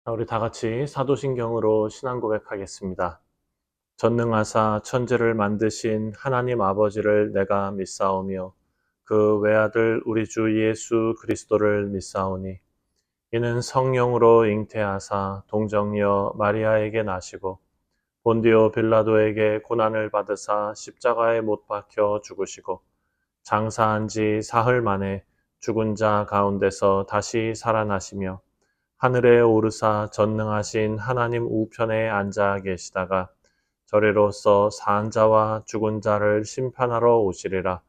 자, 우리 다 같이 사도신경으로 신앙 고백하겠습니다. 전능하사 천지를 만드신 하나님 아버지를 내가 믿사오며 그 외아들 우리 주 예수 그리스도를 믿사오니 이는 성령으로 잉태하사 동정녀 마리아에게 나시고 본디오 빌라도에게 고난을 받으사 십자가에 못 박혀 죽으시고 장사한 지 사흘 만에 죽은 자 가운데서 다시 살아나시며 하늘에 오르사 전능하신 하나님 우편에 앉아 계시다가 저리로서 산 자와 죽은 자를 심판하러 오시리라.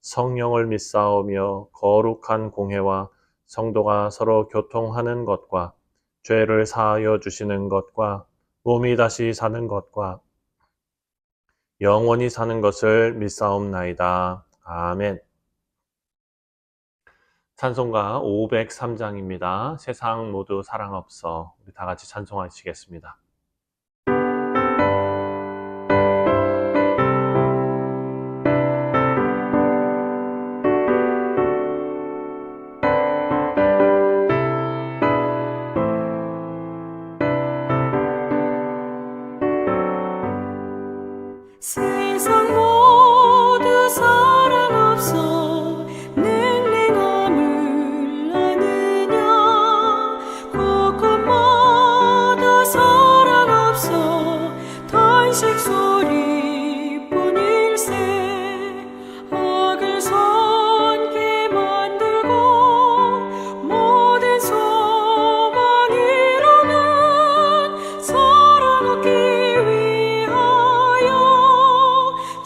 성령을 믿사오며 거룩한 공회와 성도가 서로 교통하는 것과 죄를 사하여 주시는 것과 몸이 다시 사는 것과 영원히 사는 것을 믿사옵나이다. 아멘. 찬송가 503장입니다. 세상 모두 사랑 없어. 우리 다 같이 찬송하시겠습니다. 세상 모두 사랑 없어 냉랭함을 아느냐 곳곳마다 사랑 없어 탄식 소리뿐일세 악을 선케 만들고 모든 소망 이루는 사랑 얻기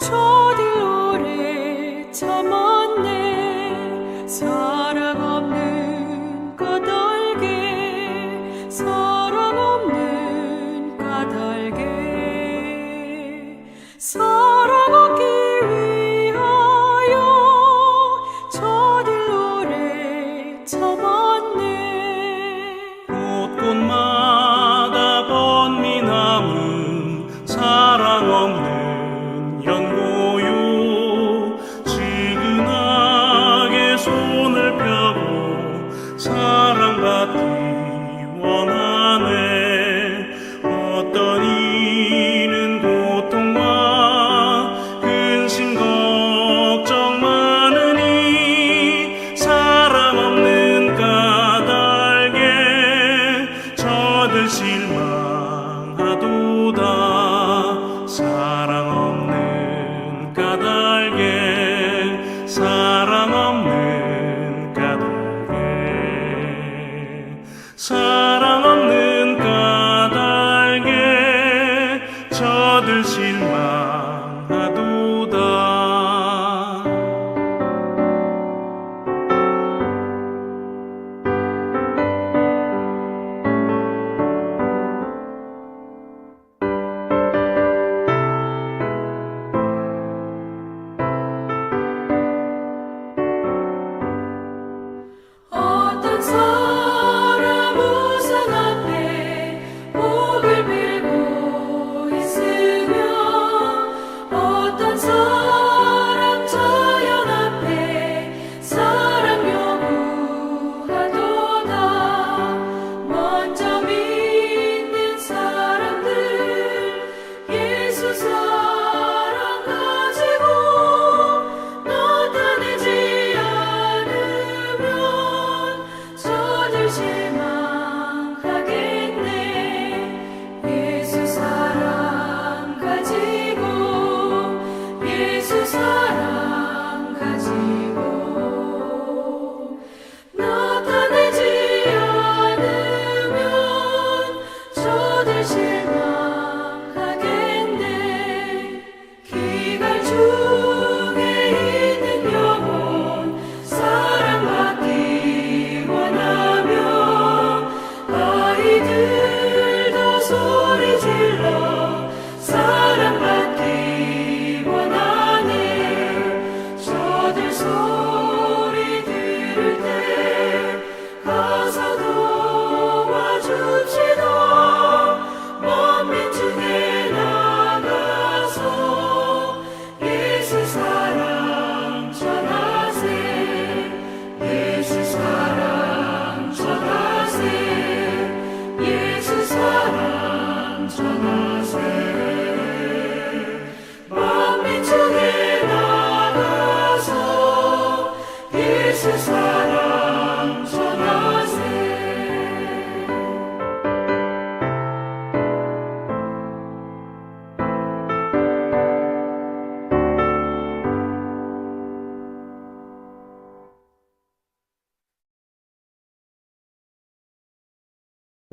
저들 오래 참았네 사랑 없는 까닭에 사랑 없는 까닭에 사랑 얻기 위하여 저들 오래 참았네 곳곳마다 번민함은 사랑 없는 연고요 지근하게 손을 펴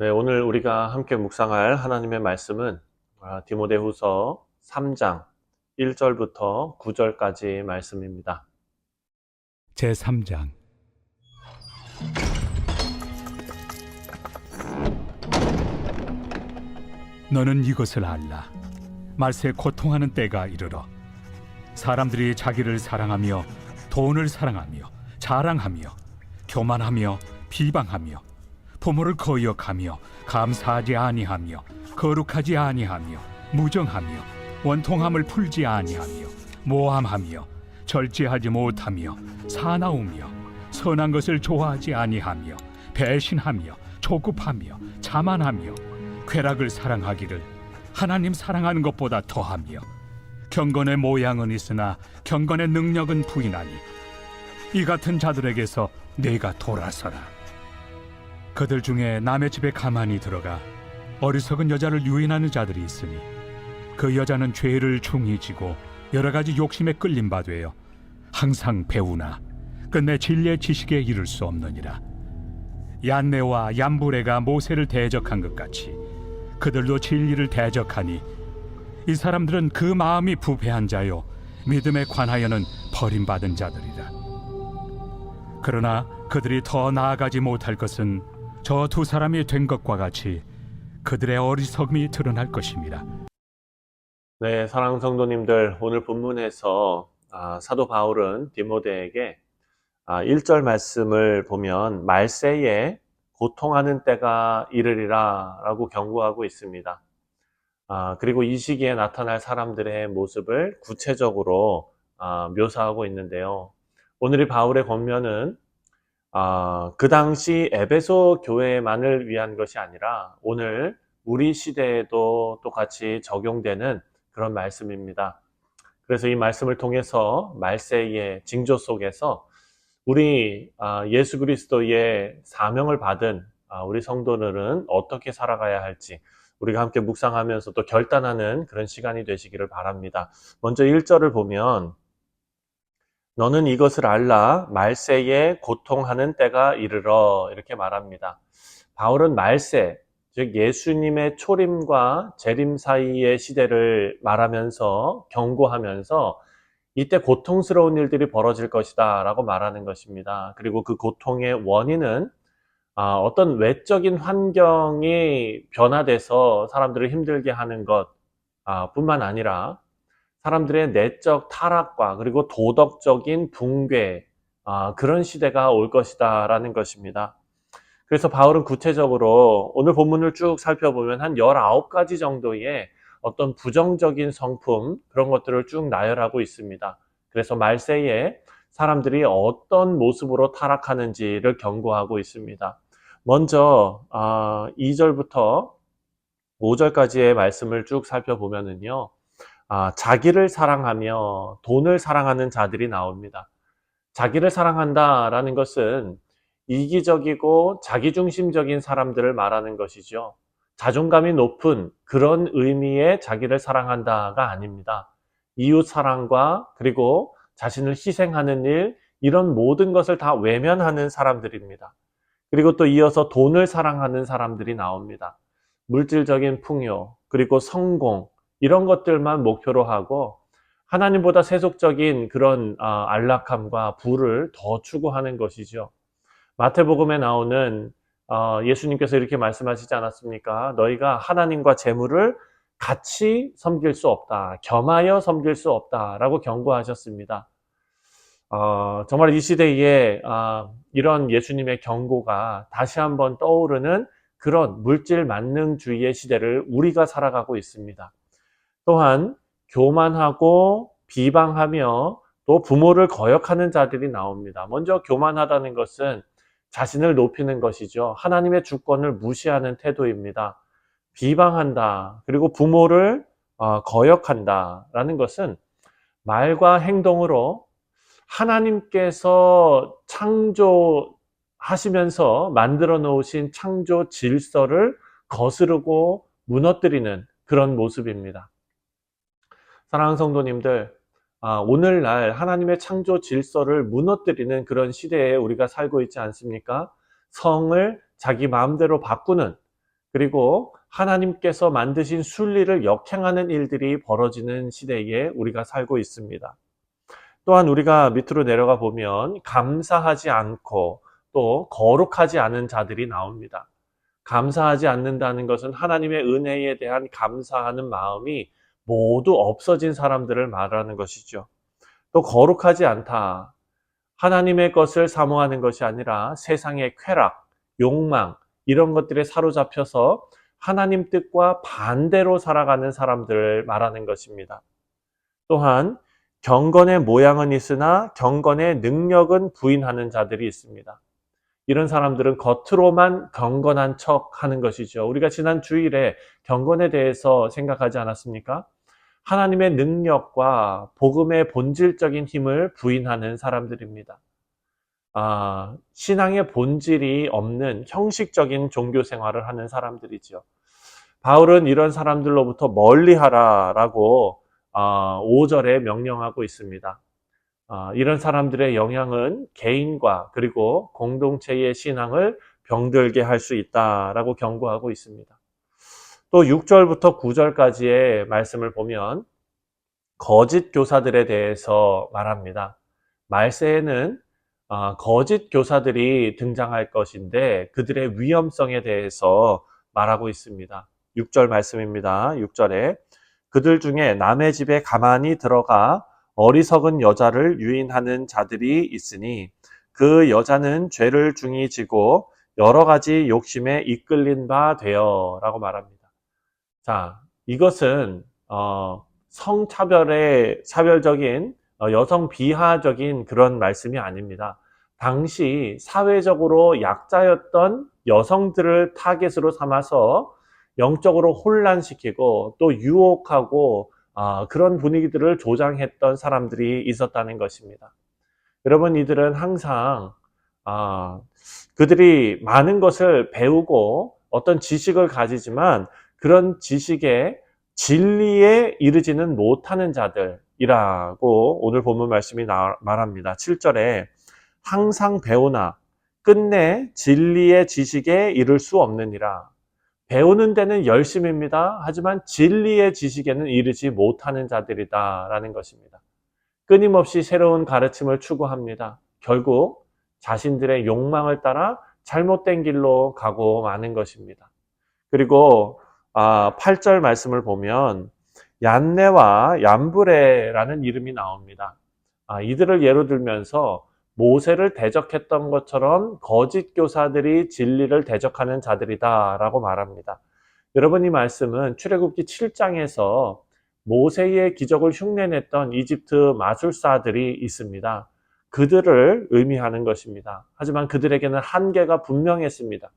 네, 오늘 우리가 함께 묵상할 하나님의 말씀은 디모데후서 3장 1절부터 9절까지 말씀입니다. 제3장 너는 이것을 알라. 말세 고통하는 때가 이르러 사람들이 자기를 사랑하며 돈을 사랑하며 자랑하며 교만하며 비방하며 부모를 거역하며 감사하지 아니하며 거룩하지 아니하며 무정하며 원통함을 풀지 아니하며 모함하며 절제하지 못하며 사나우며 선한 것을 좋아하지 아니하며 배신하며 조급하며 자만하며 쾌락을 사랑하기를 하나님 사랑하는 것보다 더하며 경건의 모양은 있으나 경건의 능력은 부인하니 이 같은 자들에게서 내가 돌아서라. 그들 중에 남의 집에 가만히 들어가 어리석은 여자를 유인하는 자들이 있으니 그 여자는 죄를 중히 지고 여러 가지 욕심에 끌린 바 되어 항상 배우나 끝내 진리의 지식에 이를 수 없느니라. 얀네와 얀부레가 모세를 대적한 것 같이 그들도 진리를 대적하니 이 사람들은 그 마음이 부패한 자요 믿음에 관하여는 버림받은 자들이라. 그러나 그들이 더 나아가지 못할 것은 저 두 사람이 된 것과 같이 그들의 어리석음이 드러날 것입니다. 네, 사랑하는 성도님들, 오늘 본문에서 사도 바울은 디모데에게 1절 말씀을 보면 말세에 고통하는 때가 이르리라 라고 경고하고 있습니다. 그리고 이 시기에 나타날 사람들의 모습을 구체적으로 묘사하고 있는데요. 오늘 이 바울의 권면은 그 당시 에베소 교회만을 위한 것이 아니라 오늘 우리 시대에도 똑같이 적용되는 그런 말씀입니다. 그래서 이 말씀을 통해서 말세의 징조 속에서 우리 예수 그리스도의 사명을 받은 우리 성도들은 어떻게 살아가야 할지 우리가 함께 묵상하면서 또 결단하는 그런 시간이 되시기를 바랍니다. 먼저 1절을 보면 너는 이것을 알라. 말세에 고통하는 때가 이르러 이렇게 말합니다. 바울은 말세, 즉 예수님의 초림과 재림 사이의 시대를 말하면서 경고하면서 이때 고통스러운 일들이 벌어질 것이다 라고 말하는 것입니다. 그리고 그 고통의 원인은 어떤 외적인 환경이 변화돼서 사람들을 힘들게 하는 것 뿐만 아니라 사람들의 내적 타락과 그리고 도덕적인 붕괴, 그런 시대가 올 것이다 라는 것입니다. 그래서 바울은 구체적으로 오늘 본문을 쭉 살펴보면 한 19가지 정도의 어떤 부정적인 성품, 그런 것들을 쭉 나열하고 있습니다. 그래서 말세에 사람들이 어떤 모습으로 타락하는지를 경고하고 있습니다. 먼저 2절부터 5절까지의 말씀을 쭉 살펴보면은요, 자기를 사랑하며 돈을 사랑하는 자들이 나옵니다. 자기를 사랑한다라는 것은 이기적이고 자기중심적인 사람들을 말하는 것이죠. 자존감이 높은 그런 의미의 자기를 사랑한다가 아닙니다. 이웃 사랑과 그리고 자신을 희생하는 일, 이런 모든 것을 다 외면하는 사람들입니다. 그리고 또 이어서 돈을 사랑하는 사람들이 나옵니다. 물질적인 풍요, 그리고 성공, 이런 것들만 목표로 하고 하나님보다 세속적인 그런 안락함과 부를 더 추구하는 것이죠. 마태복음에 나오는 예수님께서 이렇게 말씀하시지 않았습니까? 너희가 하나님과 재물을 같이 섬길 수 없다, 겸하여 섬길 수 없다라고 경고하셨습니다. 정말 이 시대에 이런 예수님의 경고가 다시 한번 떠오르는 그런 물질 만능주의의 시대를 우리가 살아가고 있습니다. 또한 교만하고 비방하며 또 부모를 거역하는 자들이 나옵니다. 먼저 교만하다는 것은 자신을 높이는 것이죠. 하나님의 주권을 무시하는 태도입니다. 비방한다, 그리고 부모를 거역한다라는 것은 말과 행동으로 하나님께서 창조하시면서 만들어 놓으신 창조 질서를 거스르고 무너뜨리는 그런 모습입니다. 사랑하는 성도님들, 오늘날 하나님의 창조 질서를 무너뜨리는 그런 시대에 우리가 살고 있지 않습니까? 성을 자기 마음대로 바꾸는, 그리고 하나님께서 만드신 순리를 역행하는 일들이 벌어지는 시대에 우리가 살고 있습니다. 또한 우리가 밑으로 내려가 보면 감사하지 않고 또 거룩하지 않은 자들이 나옵니다. 감사하지 않는다는 것은 하나님의 은혜에 대한 감사하는 마음이 모두 없어진 사람들을 말하는 것이죠. 또 거룩하지 않다. 하나님의 것을 사모하는 것이 아니라 세상의 쾌락, 욕망 이런 것들에 사로잡혀서 하나님 뜻과 반대로 살아가는 사람들을 말하는 것입니다. 또한 경건의 모양은 있으나 경건의 능력은 부인하는 자들이 있습니다. 이런 사람들은 겉으로만 경건한 척 하는 것이죠. 우리가 지난 주일에 경건에 대해서 생각하지 않았습니까? 하나님의 능력과 복음의 본질적인 힘을 부인하는 사람들입니다. 신앙의 본질이 없는 형식적인 종교 생활을 하는 사람들이죠. 바울은 이런 사람들로부터 멀리하라라고 5절에 명령하고 있습니다. 이런 사람들의 영향은 개인과 그리고 공동체의 신앙을 병들게 할 수 있다라고 경고하고 있습니다. 또 6절부터 9절까지의 말씀을 보면 거짓 교사들에 대해서 말합니다. 말세에는 거짓 교사들이 등장할 것인데 그들의 위험성에 대해서 말하고 있습니다. 6절 말씀입니다. 6절에 그들 중에 남의 집에 가만히 들어가 어리석은 여자를 유인하는 자들이 있으니 그 여자는 죄를 중히 지고 여러 가지 욕심에 이끌린 바 되어 라고 말합니다. 자, 이것은 성차별의 차별적인 여성 비하적인 그런 말씀이 아닙니다. 당시 사회적으로 약자였던 여성들을 타겟으로 삼아서 영적으로 혼란시키고 또 유혹하고 그런 분위기들을 조장했던 사람들이 있었다는 것입니다. 여러분, 이들은 항상 그들이 많은 것을 배우고 어떤 지식을 가지지만 그런 지식에 진리에 이르지는 못하는 자들이라고 오늘 본문 말씀이 말합니다. 7절에 항상 배우나 끝내 진리의 지식에 이를 수 없느니라. 배우는 데는 열심입니다. 하지만 진리의 지식에는 이르지 못하는 자들이다라는 것입니다. 끊임없이 새로운 가르침을 추구합니다. 결국 자신들의 욕망을 따라 잘못된 길로 가고 마는 것입니다. 그리고 8절 말씀을 보면 얀네와 얀브레라는 이름이 나옵니다. 이들을 예로 들면서 모세를 대적했던 것처럼 거짓 교사들이 진리를 대적하는 자들이다 라고 말합니다. 여러분, 이 말씀은 출애굽기 7장에서 모세의 기적을 흉내냈던 이집트 마술사들이 있습니다. 그들을 의미하는 것입니다. 하지만 그들에게는 한계가 분명했습니다.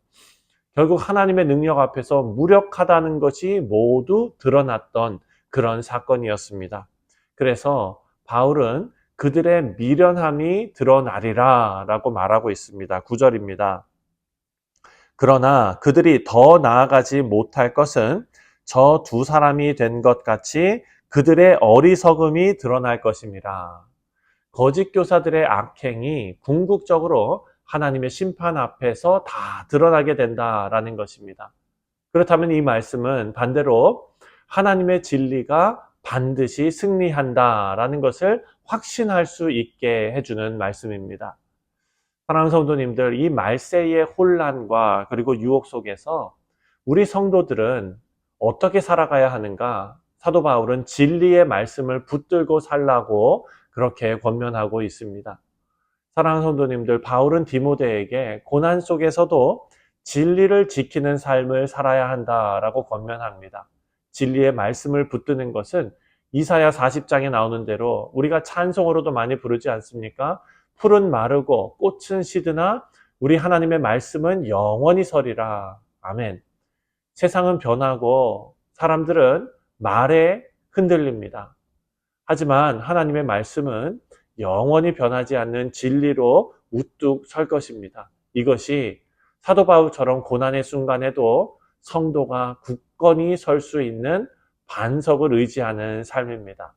결국 하나님의 능력 앞에서 무력하다는 것이 모두 드러났던 그런 사건이었습니다. 그래서 바울은 그들의 미련함이 드러나리라 라고 말하고 있습니다. 9절입니다. 그러나 그들이 더 나아가지 못할 것은 저 두 사람이 된 것 같이 그들의 어리석음이 드러날 것입니다. 거짓 교사들의 악행이 궁극적으로 하나님의 심판 앞에서 다 드러나게 된다라는 것입니다. 그렇다면 이 말씀은 반대로 하나님의 진리가 반드시 승리한다라는 것을 확신할 수 있게 해주는 말씀입니다. 사랑하는 성도님들, 이 말세의 혼란과 그리고 유혹 속에서 우리 성도들은 어떻게 살아가야 하는가? 사도 바울은 진리의 말씀을 붙들고 살라고 그렇게 권면하고 있습니다. 사랑하는 성도님들, 바울은 디모데에게 고난 속에서도 진리를 지키는 삶을 살아야 한다라고 권면합니다. 진리의 말씀을 붙드는 것은 이사야 40장에 나오는 대로 우리가 찬송으로도 많이 부르지 않습니까? 풀은 마르고 꽃은 시드나 우리 하나님의 말씀은 영원히 서리라. 아멘. 세상은 변하고 사람들은 말에 흔들립니다. 하지만 하나님의 말씀은 영원히 변하지 않는 진리로 우뚝 설 것입니다. 이것이 사도 바울처럼 고난의 순간에도 성도가 굳건히 설 수 있는 반석을 의지하는 삶입니다.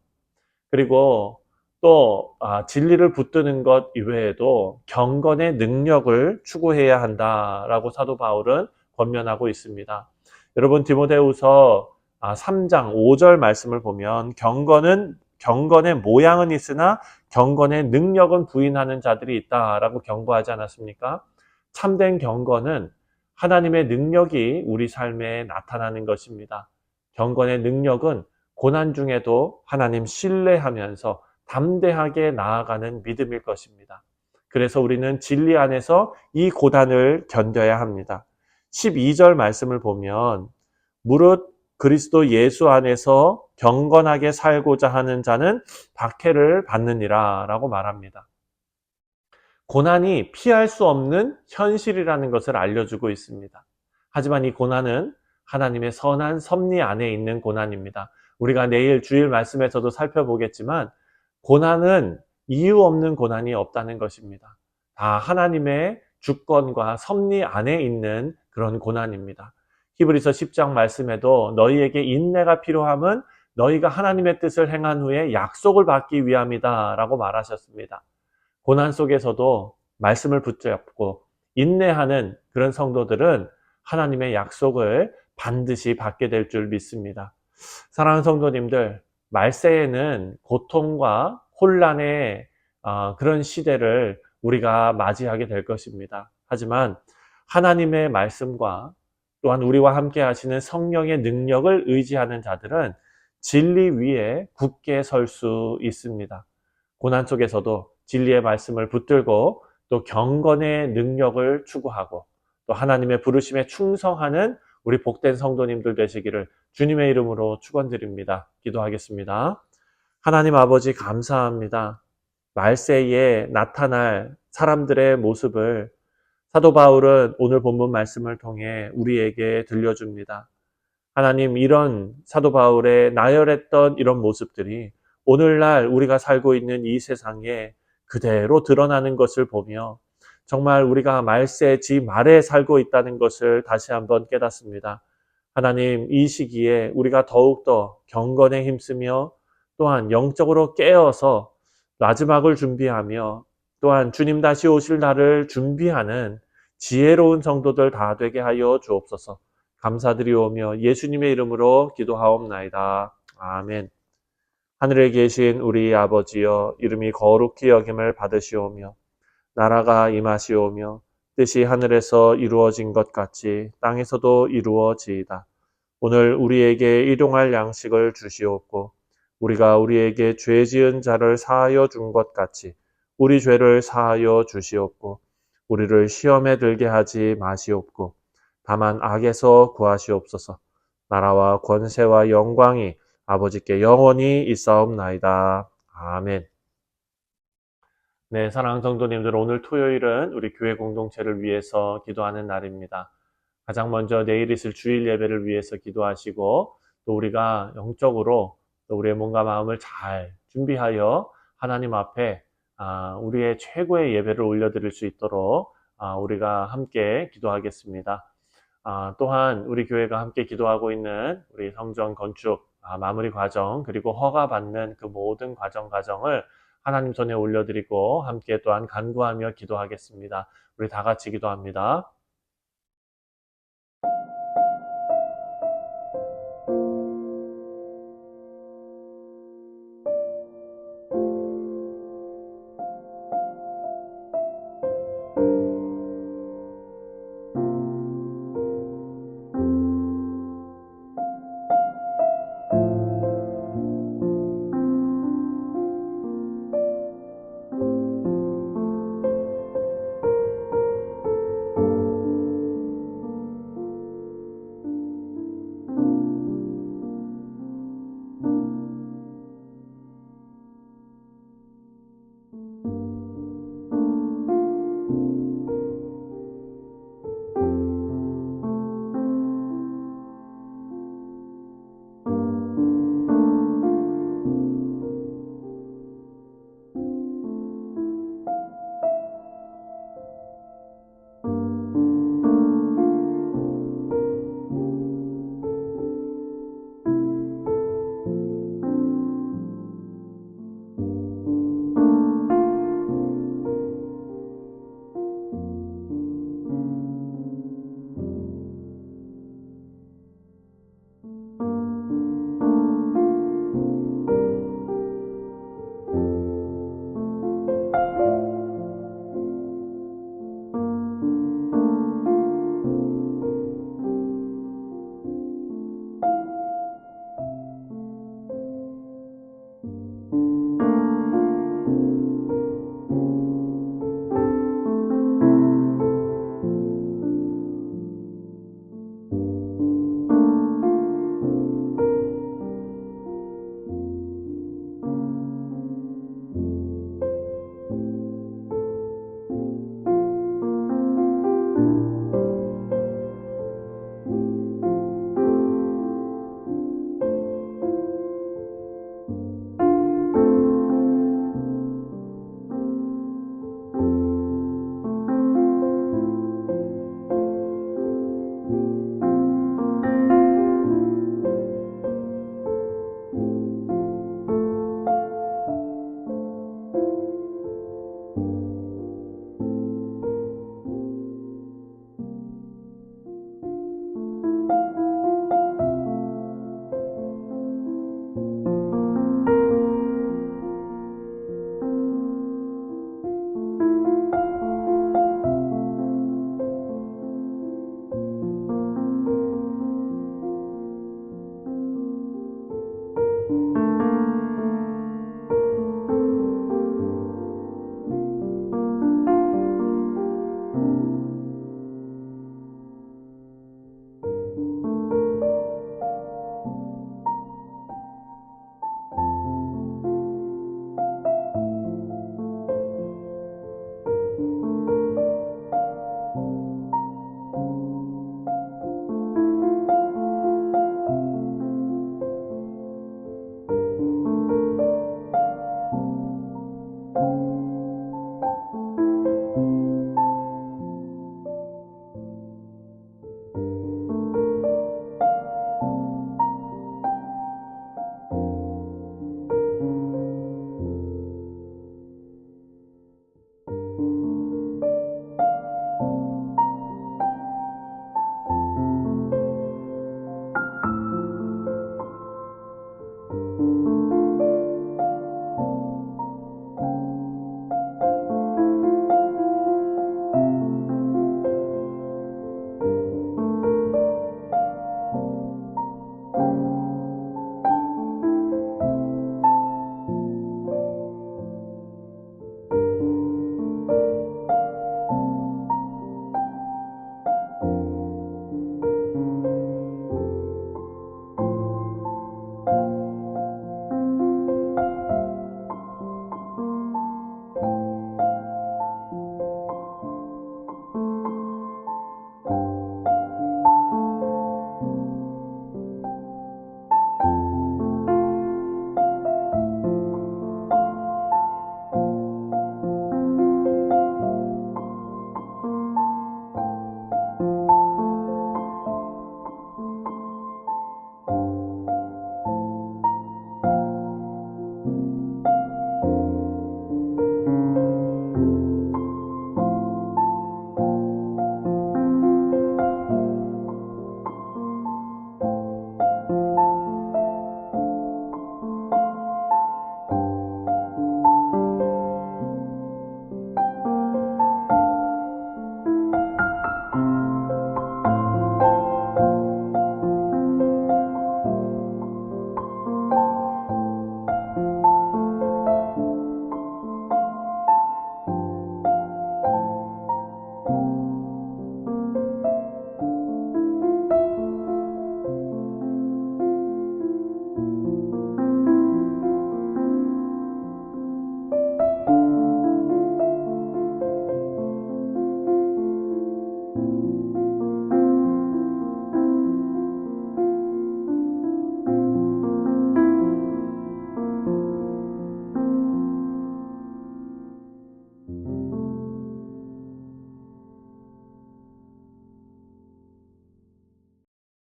그리고 또 진리를 붙드는 것 이외에도 경건의 능력을 추구해야 한다라고 사도 바울은 권면하고 있습니다. 여러분 디모데후서 3장 5절 말씀을 보면 경건의 모양은 있으나 경건의 능력은 부인하는 자들이 있다라고 경고하지 않았습니까? 참된 경건은 하나님의 능력이 우리 삶에 나타나는 것입니다. 경건의 능력은 고난 중에도 하나님 신뢰하면서 담대하게 나아가는 믿음일 것입니다. 그래서 우리는 진리 안에서 이 고난을 견뎌야 합니다. 12절 말씀을 보면 무릇 그리스도 예수 안에서 경건하게 살고자 하는 자는 박해를 받느니라 라고 말합니다. 고난이 피할 수 없는 현실이라는 것을 알려주고 있습니다. 하지만 이 고난은 하나님의 선한 섭리 안에 있는 고난입니다. 우리가 내일 주일 말씀에서도 살펴보겠지만 고난은 이유 없는 고난이 없다는 것입니다. 다 하나님의 주권과 섭리 안에 있는 그런 고난입니다. 히브리서 10장 말씀에도 너희에게 인내가 필요함은 너희가 하나님의 뜻을 행한 후에 약속을 받기 위함이다 라고 말하셨습니다. 고난 속에서도 말씀을 붙잡고 인내하는 그런 성도들은 하나님의 약속을 반드시 받게 될 줄 믿습니다. 사랑하는 성도님들, 말세에는 고통과 혼란의 그런 시대를 우리가 맞이하게 될 것입니다. 하지만 하나님의 말씀과 또한 우리와 함께 하시는 성령의 능력을 의지하는 자들은 진리 위에 굳게 설 수 있습니다. 고난 속에서도 진리의 말씀을 붙들고 또 경건의 능력을 추구하고 또 하나님의 부르심에 충성하는 우리 복된 성도님들 되시기를 주님의 이름으로 축원드립니다. 기도하겠습니다. 하나님 아버지 감사합니다. 말세에 나타날 사람들의 모습을 사도 바울은 오늘 본문 말씀을 통해 우리에게 들려줍니다. 하나님, 이런 사도 바울의 나열했던 이런 모습들이 오늘날 우리가 살고 있는 이 세상에 그대로 드러나는 것을 보며 정말 우리가 말세지 말에 살고 있다는 것을 다시 한번 깨닫습니다. 하나님, 이 시기에 우리가 더욱더 경건에 힘쓰며 또한 영적으로 깨어서 마지막을 준비하며 또한 주님 다시 오실 날을 준비하는 지혜로운 성도들 다 되게 하여 주옵소서. 감사드리오며 예수님의 이름으로 기도하옵나이다. 아멘. 하늘에 계신 우리 아버지여, 이름이 거룩히 여김을 받으시오며 나라가 임하시오며 뜻이 하늘에서 이루어진 것 같이 땅에서도 이루어지이다. 오늘 우리에게 일용할 양식을 주시옵고 우리가 우리에게 죄 지은 자를 사하여 준 것 같이 우리 죄를 사하여 주시옵고 우리를 시험에 들게 하지 마시옵고 다만 악에서 구하시옵소서. 나라와 권세와 영광이 아버지께 영원히 있사옵나이다. 아멘. 네, 사랑하는 성도님들, 오늘 토요일은 우리 교회 공동체를 위해서 기도하는 날입니다. 가장 먼저 내일 있을 주일 예배를 위해서 기도하시고 또 우리가 영적으로 또 우리의 몸과 마음을 잘 준비하여 하나님 앞에 우리의 최고의 예배를 올려드릴 수 있도록 우리가 함께 기도하겠습니다. 또한 우리 교회가 함께 기도하고 있는 우리 성전 건축 마무리 과정 그리고 허가받는 그 모든 과정을 하나님 손에 올려드리고 함께 또한 간구하며 기도하겠습니다. 우리 다 같이 기도합니다. 아멘.